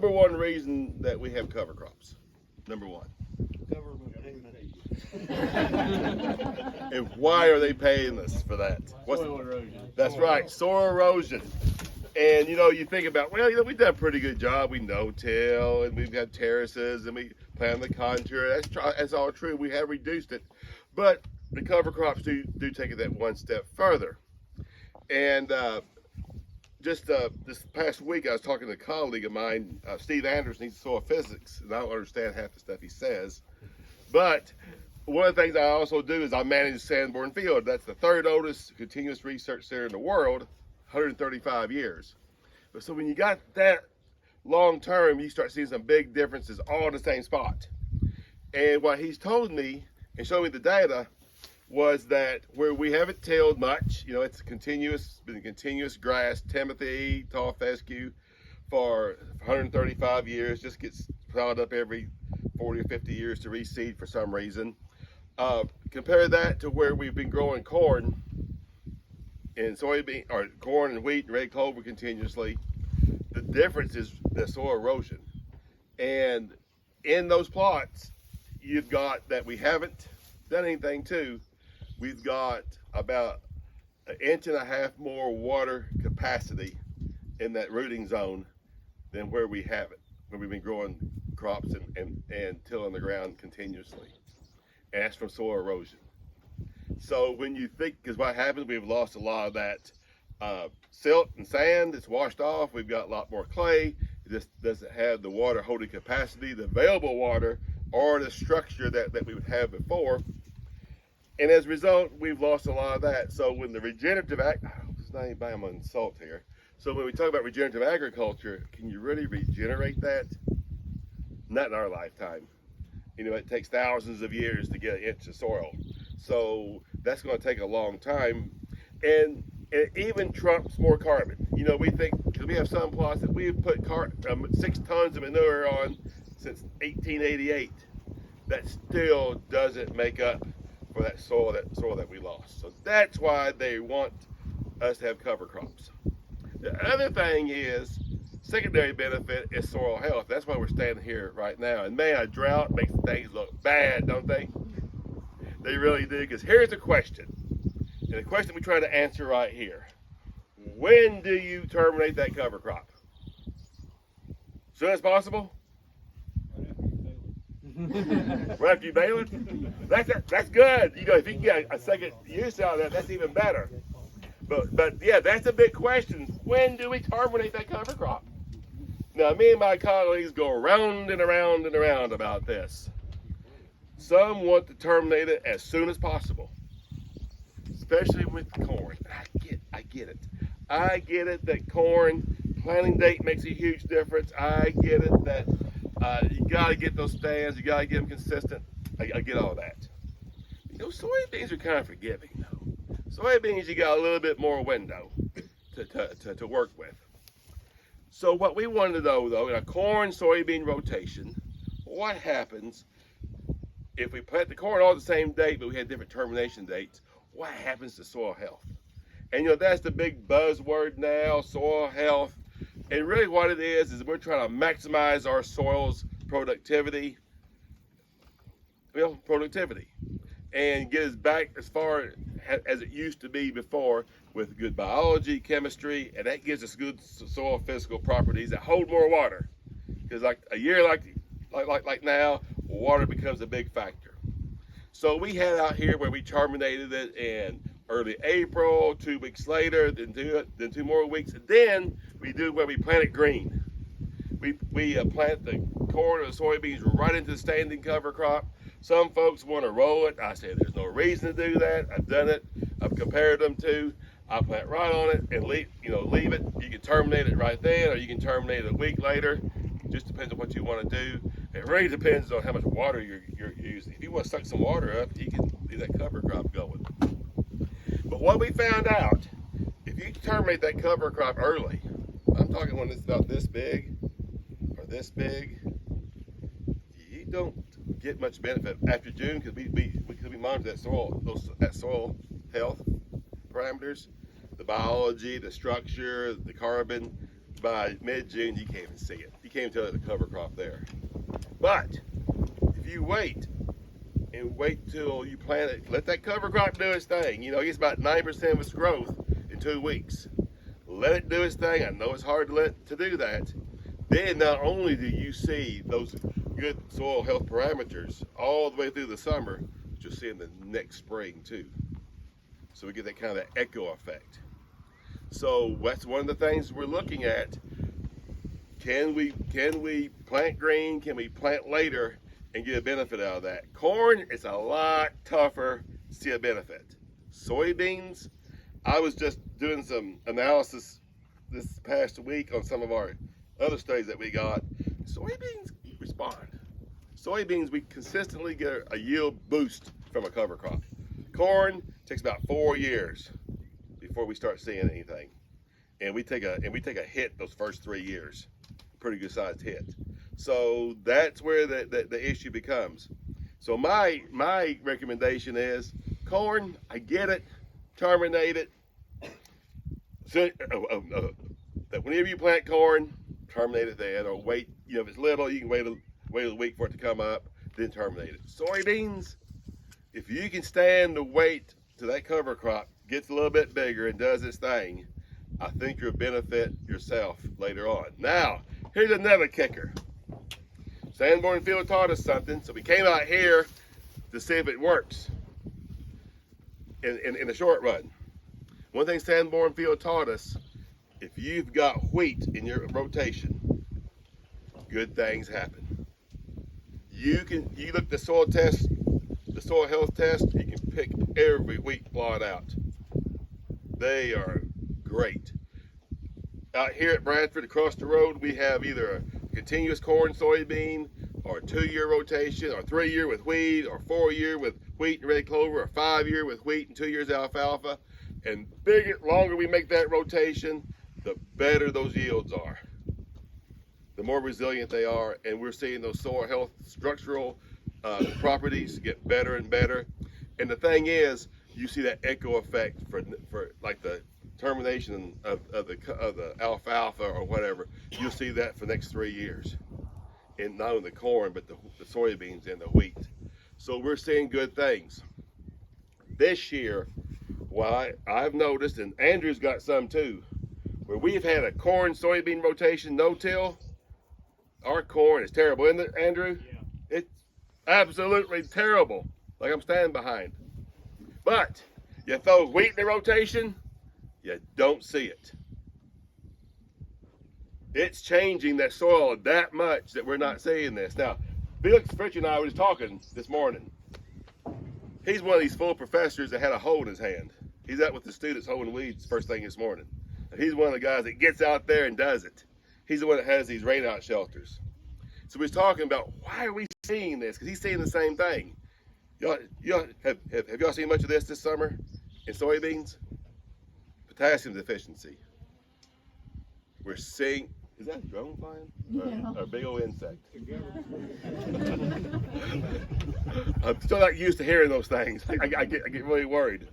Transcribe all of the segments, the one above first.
Number one reason that we have cover crops. Number one. Government payment. And why are they paying us for that? Soil erosion. That's right, soil erosion. And you think about, well, we've done a pretty good job. We no-till, and we've got terraces, and we plant the contour. That's all true. We have reduced it, but the cover crops do take it that one step further. And just this past week, I was talking to a colleague of mine, Steve Anderson. He's soil physics, and I don't understand half the stuff he says. But one of the things I also do is I manage Sanborn Field. That's the third oldest continuous research center in the world, 135 years. So when you got that long term, you start seeing some big differences all in the same spot. And what he's told me and showed me the data was that where we haven't tilled much, it's been a continuous grass, Timothy, tall fescue, for 135 years, just gets plowed up every 40 or 50 years to reseed for some reason. Compare that to where we've been growing corn and soybean, or corn and wheat and red clover continuously. The difference is the soil erosion. And in those plots, you've got that we haven't done anything to. We've got about 1.5 inches more water capacity in that rooting zone than where we have it, where we've been growing crops and tilling the ground continuously. And that's from soil erosion. So when you think, because what happens, we've lost a lot of that silt and sand. It's washed off. We've got a lot more clay. It just doesn't have the water holding capacity, the available water, or the structure that we would have before. And as a result, we've lost a lot of that. So when the regenerative it's not anybody I'm gonna insult here. So when we talk about regenerative agriculture, can you really regenerate that? Not in our lifetime. It takes thousands of years to get an inch of soil. So that's going to take a long time. And it even trumps more carbon. We think, because we have some plots that we've put 6 tons of manure on since 1888, that still doesn't make up for that soil that we lost. So that's why they want us to have cover crops. The other thing is, secondary benefit is soil health. That's why we're standing here right now. And man, a drought makes things look bad, don't they? They really do. Because here's the question. And the question we try to answer right here. When do you terminate that cover crop? Soon as possible? Right after you bale it? That's good. If you can get a second use out of that, that's even better. But yeah, that's a big question. When do we terminate that cover crop? Now, me and my colleagues go around and around and around about this. Some want to terminate it as soon as possible, especially with corn. I get it. I get it that corn planting date makes a huge difference. I get it that you got to get those stands. You got to get them consistent. I get all that. Soybeans are kind of forgiving, though. Soybeans, you got a little bit more window to work with. So what we wanted to know, though, in a corn-soybean rotation, what happens if we plant the corn all the same date, but we had different termination dates? What happens to soil health? And that's the big buzzword now, soil health. And really what it is we're trying to maximize our soil's productivity, and get us back as far as it used to be before, with good biology, chemistry, and that gives us good soil physical properties that hold more water. Because like a year like now, water becomes a big factor. So we had out here where we terminated it in early April, 2 weeks later, then 2 more weeks, and then we do where we plant it green. We plant the corn or the soybeans right into the standing cover crop. Some folks want to roll it. I say there's no reason to do that. I've done it. I've compared them to. I plant right on it and leave it. You can terminate it right then, or you can terminate it a week later. It just depends on what you want to do. It really depends on how much water you're using. If you want to suck some water up, you can leave that cover crop going. But what we found out, if you terminate that cover crop early, I'm talking when it's about this big or this big, you don't get much benefit after June, because we monitor that soil health parameters, the biology, the structure, the carbon. By mid-June, you can't even see it. You you can't tell the cover crop there. But if you wait till you plant it, let that cover crop do its thing. You know, it gets about 9% of its growth in 2 weeks. Let it do its thing. I know it's hard to do that. Then not only do you see those good soil health parameters all the way through the summer, but you'll see in the next spring too. So we get that kind of echo effect. So that's one of the things we're looking at. Can we plant green? Can we plant later and get a benefit out of that? Corn, it's a lot tougher to see a benefit. Soybeans, I was just doing some analysis this past week on some of our other studies that we got. Soybeans respond. Soybeans, we consistently get a yield boost from a cover crop. Corn takes about 4 years before we start seeing anything, and we take a hit those first 3 years, pretty good sized hit. So that's where the issue becomes. So my recommendation is corn. I get it, terminate it. So, that whenever you plant corn, terminate it then, or wait. You know, if it's little, you can wait a week for it to come up, then terminate it. Soybeans, if you can stand the wait till that cover crop gets a little bit bigger and does its thing, I think you'll benefit yourself later on. Now, here's another kicker. Sanborn Field taught us something, so we came out here to see if it works in the short run. One thing Sanborn Field taught us, if you've got wheat in your rotation, good things happen. You look at the soil test, the soil health test, you can pick every wheat plot out. They are great. Out here at Bradford, across the road, we have either a continuous corn, soybean, or a 2-year rotation, or 3-year with wheat, or 4-year with wheat and red clover, or 5-year with wheat and 2 years alfalfa. And longer we make that rotation, the better those yields are. The more resilient they are, and we're seeing those soil health structural properties get better and better. And the thing is, you see that echo effect for like the termination of the alfalfa or whatever. You'll see that for the next 3 years, and not only the corn but the soybeans and the wheat. So we're seeing good things this year. Well, I've noticed, and Andrew's got some too, where we've had a corn soybean rotation no-till. Our corn is terrible, isn't it, Andrew? Yeah. It's absolutely terrible, like I'm standing behind. But you throw wheat in the rotation, you don't see it. It's changing that soil that much that we're not seeing this. Now, Felix Fritch and I were just talking this morning. He's one of these full professors that had a hoe in his hand. He's out with the students hoeing weeds first thing this morning. And he's one of the guys that gets out there and does it. He's the one that has these rainout shelters. So we was talking about, why are we seeing this? Because he's seeing the same thing. Have y'all seen much of this summer in soybeans? Potassium deficiency. We're seeing, is that a drone flying? Yeah. Or a big old insect? I'm still not used to hearing those things. I get really worried.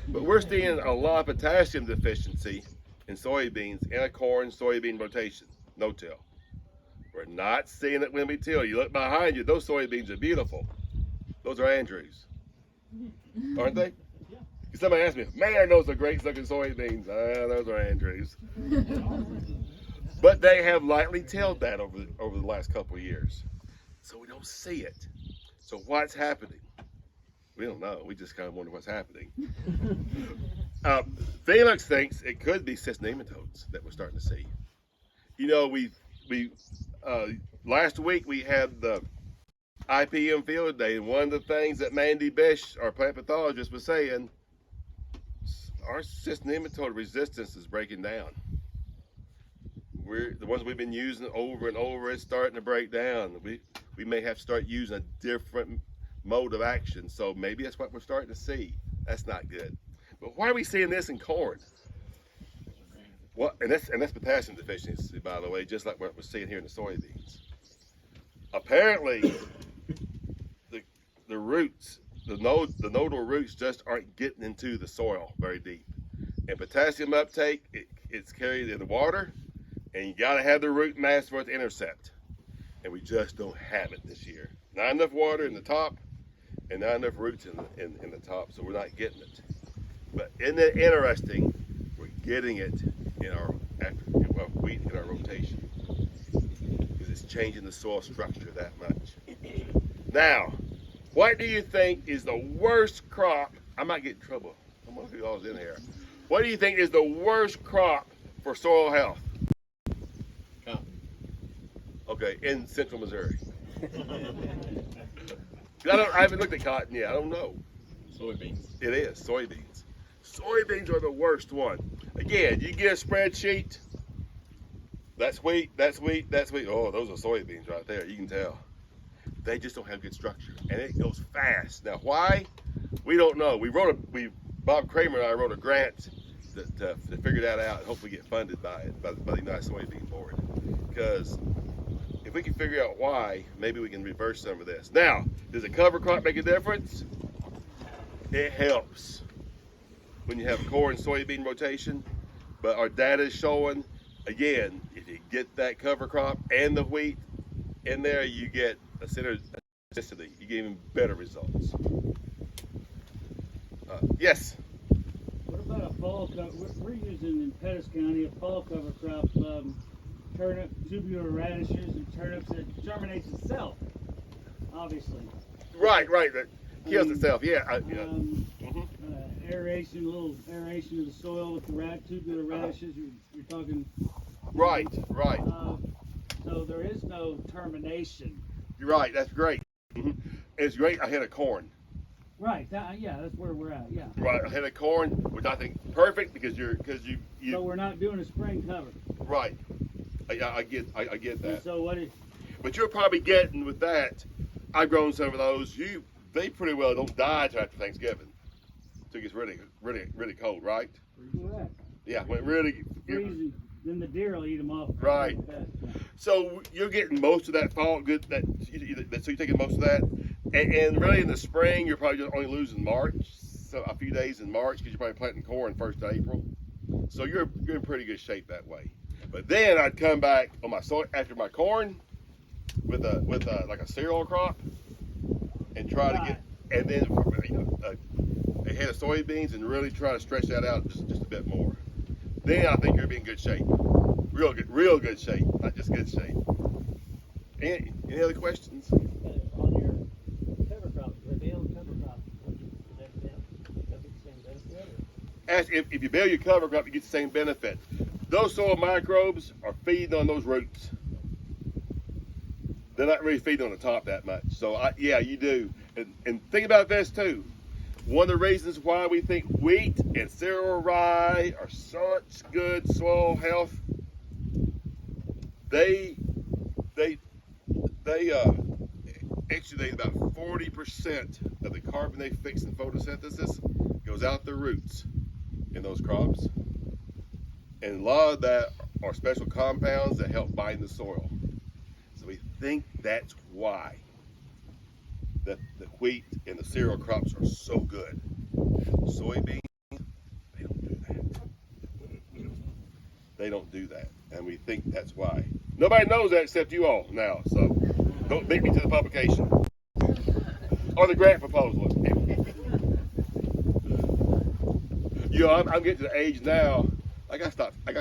But we're seeing a lot of potassium deficiency in soybeans and a corn soybean rotation, no-till. We're not seeing it when we till. You look behind you, those soybeans are beautiful. Those are Andrews, aren't they? Yeah. Somebody asked me, man, those are great looking soybeans. Those are Andrews. But they have lightly tilled that over the last couple of years. So we don't see it. So what's happening? We don't know. We just kind of wonder what's happening. Felix thinks it could be cyst nematodes that we're starting to see. You know, we last week we had the IPM field day, and one of the things that Mandy Bish, our plant pathologist, was saying, our cyst nematode resistance is breaking down. The ones we've been using over and over, it's starting to break down. We may have to start using a different mode of action. So maybe that's what we're starting to see. That's not good. But why are we seeing this in corn? Well, and that's potassium deficiency, by the way, just like what we're seeing here in the soybeans. Apparently, the roots, the nodal roots just aren't getting into the soil very deep. And potassium uptake, it's carried in the water, And you got to have the root mass for it to intercept. And we just don't have it this year. Not enough water in the top and not enough roots in the top, so we're not getting it. But isn't it interesting? We're getting it in our wheat in our rotation because it's changing the soil structure that much. Now, what do you think is the worst crop? I might get in trouble. I'm gonna do all this in here. What do you think is the worst crop for soil health? Cotton. Okay, in central Missouri. I haven't looked at cotton yet. I don't know. Soybeans. It is soybeans. Soybeans are the worst one. Again, you get a spreadsheet. That's wheat. That's wheat. That's wheat. Oh, those are soybeans right there. You can tell. They just don't have good structure, and it goes fast. Now, why? We don't know. Bob Kramer and I wrote a grant to figure that out and hopefully get funded by the United Soybean Board. Because if we can figure out why, maybe we can reverse some of this. Now, does a cover crop make a difference? It helps when you have corn soybean rotation, but our data is showing, again, if you get that cover crop and the wheat in there, you get a synergisticity. You get even better results. Yes? What about a fall cover? We're using in Pettis County a fall cover crop, turnip, tubular radishes, and turnips that germinates itself, obviously. Right. That kills itself. Yeah. Aeration, a little aeration of the soil with the tubular radishes. You're talking. Right. So there is no termination. You're right. That's great. It's great ahead of corn. Right. That's where we're at. Yeah. Right ahead of corn, which I think perfect because you. So we're not doing a spring cover. Right. I get that. And so what? But you're probably getting with that. I've grown some of those. They pretty well don't die until after Thanksgiving. So it gets really cold, right? Correct. Yeah, when it really. Freezing, then the deer will eat them off. Right. So you're getting most of that fall good. So you're taking most of that, and really in the spring you're probably just only losing March, so a few days in March because you're probably planting corn 1st of April. So you're in pretty good shape that way. But then I'd come back on my soy after my corn with like a cereal crop and try to get, and then a head of soybeans and really try to stretch that out just a bit more. Then I think you'll be in good shape. Real good shape, not just good shape. Any other questions? On your cover crop, the bale cover crop, does that get the same benefit? If you bale your cover crop, you get the same benefit. Those soil microbes are feeding on those roots. They're not really feeding on the top that much. So yeah, you do. And think about this too. One of the reasons why we think wheat and cereal rye are such good soil health, they exudate about 40% of the carbon they fix in photosynthesis goes out the roots in those crops. And a lot of that are special compounds that help bind the soil. So we think that's why that the wheat and the cereal crops are so good. Soybeans, they don't do that. They don't do that. And we think that's why. Nobody knows that except you all now. So don't beat me to the publication. Or the grant proposal. I'm getting to the age now. I gotta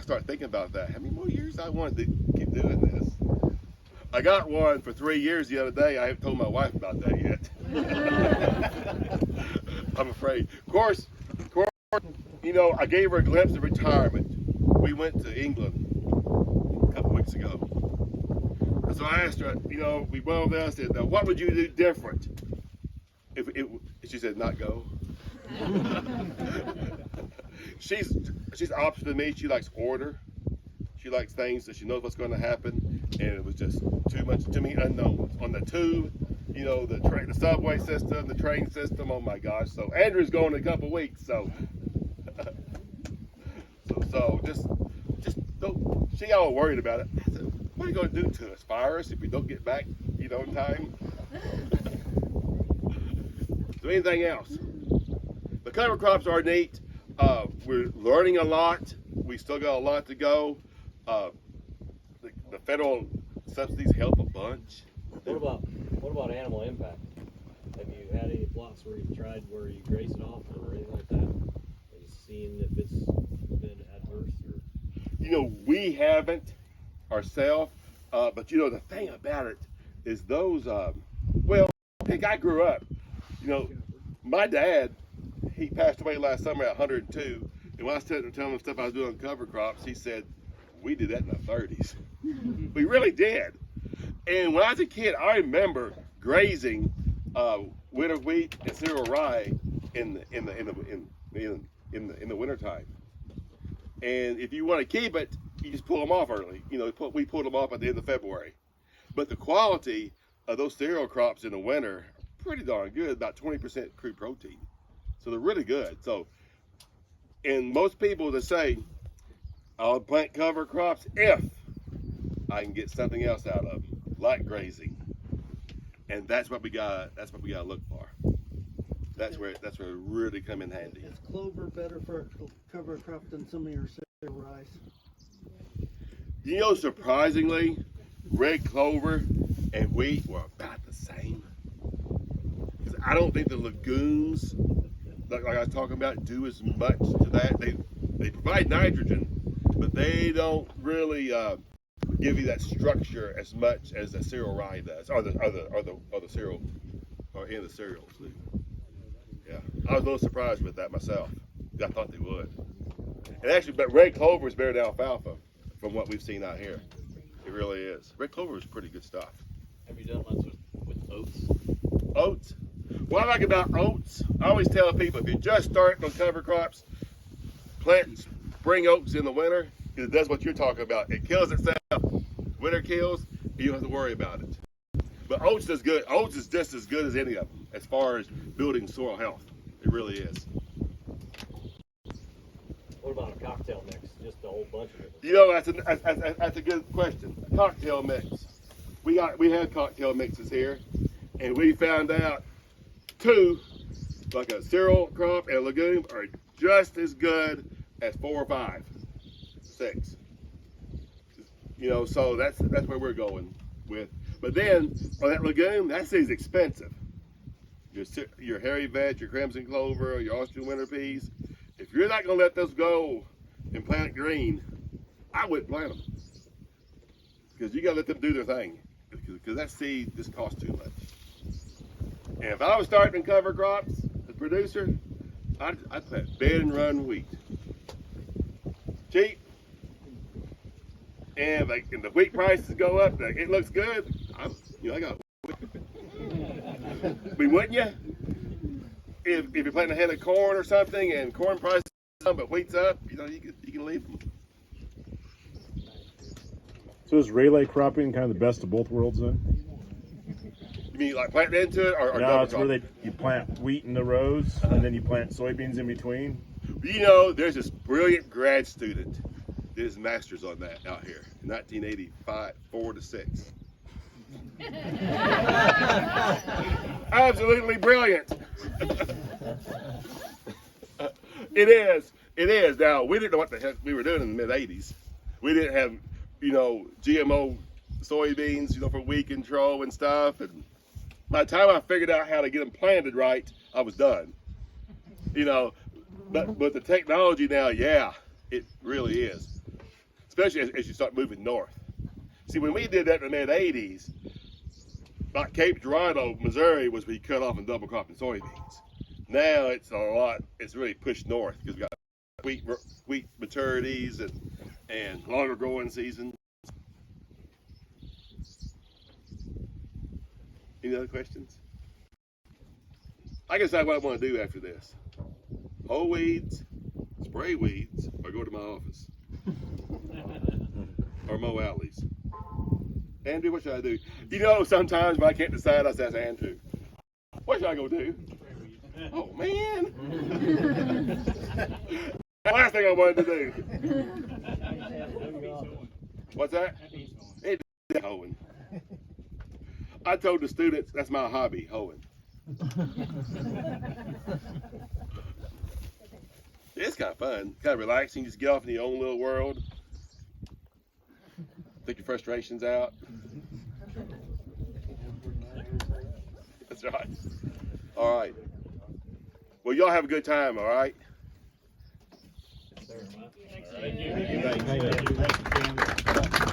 start thinking about that. How many more years I want to keep doing this? I got one for 3 years the other day. I haven't told my wife about that yet. I'm afraid. Of course, I gave her a glimpse of retirement. We went to England a couple weeks ago. And so I asked her, we went over there. I said, now, what would you do different? She said, not go. She's opposite of me. She likes order. She likes things that she knows what's going to happen, and it was just too many unknowns on the tube. The subway system, the train system. Oh my gosh! So Andrew's going in a couple weeks. So just don't. She all worried about it. I said, what are you going to do to us? Fire us if we don't get back, in time? So anything else? The cover crops are neat. We're learning a lot. We still got a lot to go. the federal subsidies help a bunch. What about animal impact? Have you had any plots where you've tried where you graze it off or anything like that? Have you seen if it's been adverse or? You know, we haven't ourselves, but you know, the thing about it is those, well, heck, I grew up, you know, my dad, he passed away last summer at 102, and when I was telling him stuff I was doing on cover crops, he said, we did that in the 30s. We really did. And when I was a kid, I remember grazing winter wheat and cereal rye in the wintertime. And if you want to keep it, you just pull them off early. You know, we pulled them off at the end of February. But the quality of those cereal crops in the winter are pretty darn good, about 20% crude protein. So they're really good. So, and most people that say, I'll plant cover crops if I can get something else out of them, like grazing. And that's what we got to look for. That's where it really come in handy. Is clover better for a cover crop than some of your cereal rice? You know, surprisingly, red clover and wheat were about the same. Because I don't think the legumes, like I was talking about, do as much to that. They provide nitrogen, but they don't really give you that structure as much as the cereal rye does, or the cereal, or any of the cereals do. Yeah, I was a little surprised with that myself. I thought they would. And actually, but red clover is better than alfalfa, from what we've seen out here. It really is. Red clover is pretty good stuff. Have you done much with oats? Oats. What I like about oats, I always tell people, if you're just starting on cover crops, plant spring oats in the winter, because it does what you're talking about. It kills itself. Winter kills, you don't have to worry about it. But oats is good. Oats is just as good as any of them as far as building soil health. It really is. What about a cocktail mix? Just a whole bunch of it. You know, that's a good question. A cocktail mix. We had cocktail mixes here, and we found out two, like a cereal crop and a legume, are just as good as 4 or 5, 6. You know, so that's where we're going with. But then on that legume, that seed's expensive. Your hairy vetch, your crimson clover, your Austrian winter peas. If you're not gonna let those go and plant green, I wouldn't plant them, because you gotta let them do their thing. Because that seed just costs too much. And if I was starting cover crops as a producer, I'd plant bed and run wheat. Cheap. And the wheat prices go up, it looks good. I got. But wouldn't you? If you're planting a head of corn or something, and corn prices up, but wheat's up, you know, you can leave them. So is relay cropping kind of the best of both worlds then? You mean like planting into it, or No, it's where you plant wheat in the rows, and then you plant soybeans in between. You know, there's this brilliant grad student did his master's on that out here in 1985, 4 to 6. Absolutely brilliant. It is. Now, we didn't know what the heck we were doing in the mid-'80s. We didn't have, you know, GMO soybeans, you know, for weed control and stuff. And by the time I figured out how to get them planted right, I was done. You know, but the technology now, yeah, it really is. Especially as you start moving north. See, when we did that in the mid-'80s, like Cape Girardeau, Missouri, was we cut off and double cropping soybeans. Now it's really pushed north, because we got wheat maturities and longer growing seasons. Any other questions? I can decide what I want to do after this. Hoe weeds, spray weeds, or go to my office. Or mow alleys. Andrew, what should I do? You know, sometimes when I can't decide, I say, Andrew, what should I go do? Oh, man. Last thing I wanted to do. What's that? It's hoeing. I told the students, that's my hobby, hoeing. It's kind of fun, kind of relaxing. Just get off in your own little world. Think your frustrations out. That's right. All right. Well, y'all have a good time, all right? Yes, sir. Thank you. Thank you, Cameron.